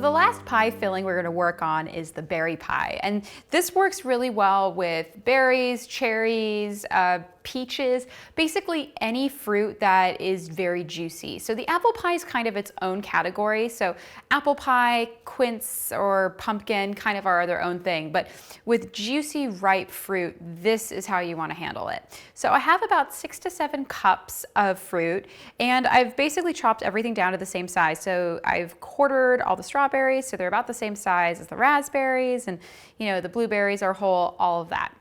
the last pie filling we're going to work on is the berry pie. And this works really well with berries, cherries, peaches, basically any fruit that is very juicy. So the apple pie is kind of its own category. So apple pie, quince, or pumpkin kind of are their own thing. But with juicy, ripe fruit, this is how you want to handle it. So I have about 6 to 7 cups of fruit, and I've basically chopped everything down to the same size. So I've quartered all the strawberries, so they're about the same size as the raspberries, and the blueberries are whole, all of that.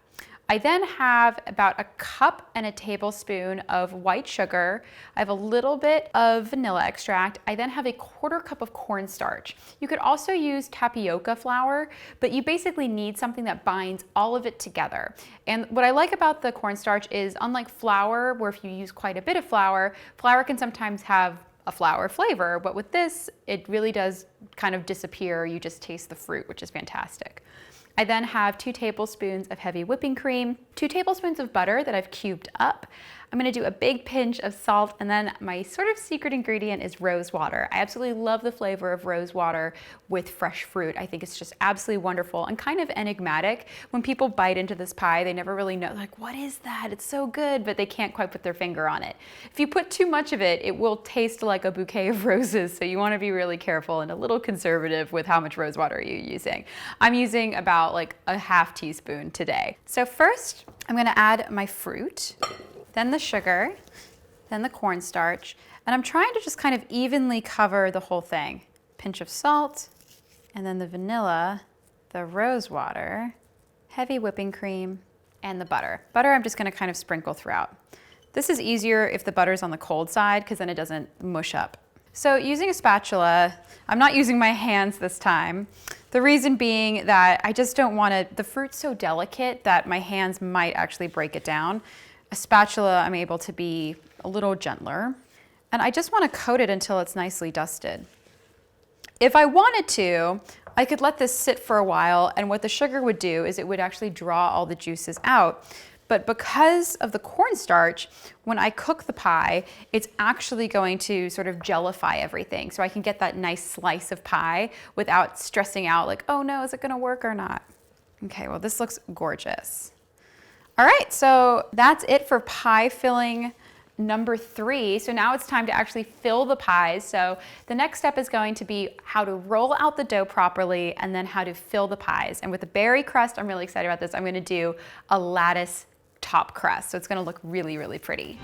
I then have about a cup and a tablespoon of white sugar. I have a little bit of vanilla extract. I then have a 1/4 cup of cornstarch. You could also use tapioca flour, but you basically need something that binds all of it together. And what I like about the cornstarch is, unlike flour, where if you use quite a bit of flour, flour can sometimes have a flour flavor, but with this, it really does kind of disappear. You just taste the fruit, which is fantastic. I then have 2 tablespoons of heavy whipping cream, 2 tablespoons of butter that I've cubed up. I'm gonna do a big pinch of salt, and then my sort of secret ingredient is rose water. I absolutely love the flavor of rose water with fresh fruit. I think it's just absolutely wonderful and kind of enigmatic. When people bite into this pie, they never really know, like, what is that? It's so good, but they can't quite put their finger on it. If you put too much of it, it will taste like a bouquet of roses, so you wanna be really careful and a little conservative with how much rose water you're using. I'm using about like a 1/2 teaspoon today. So first, I'm gonna add my fruit, then the sugar, then the cornstarch, and I'm trying to just kind of evenly cover the whole thing. Pinch of salt, and then the vanilla, the rose water, heavy whipping cream, and the butter. Butter I'm just gonna kind of sprinkle throughout. This is easier if the butter's on the cold side, because then it doesn't mush up. So using a spatula, I'm not using my hands this time. The reason being that I just don't want to, the fruit's so delicate that my hands might actually break it down. A spatula, I'm able to be a little gentler. And I just want to coat it until it's nicely dusted. If I wanted to, I could let this sit for a while, and what the sugar would do is it would actually draw all the juices out. But because of the cornstarch, when I cook the pie, it's actually going to sort of gellify everything. So I can get that nice slice of pie without stressing out like, oh no, is it gonna work or not? Okay, well this looks gorgeous. All right, so that's it for pie filling number 3. So now it's time to actually fill the pies. So the next step is going to be how to roll out the dough properly and then how to fill the pies. And with the berry crust, I'm really excited about this. I'm gonna do a lattice top crust. So it's gonna look really, really pretty.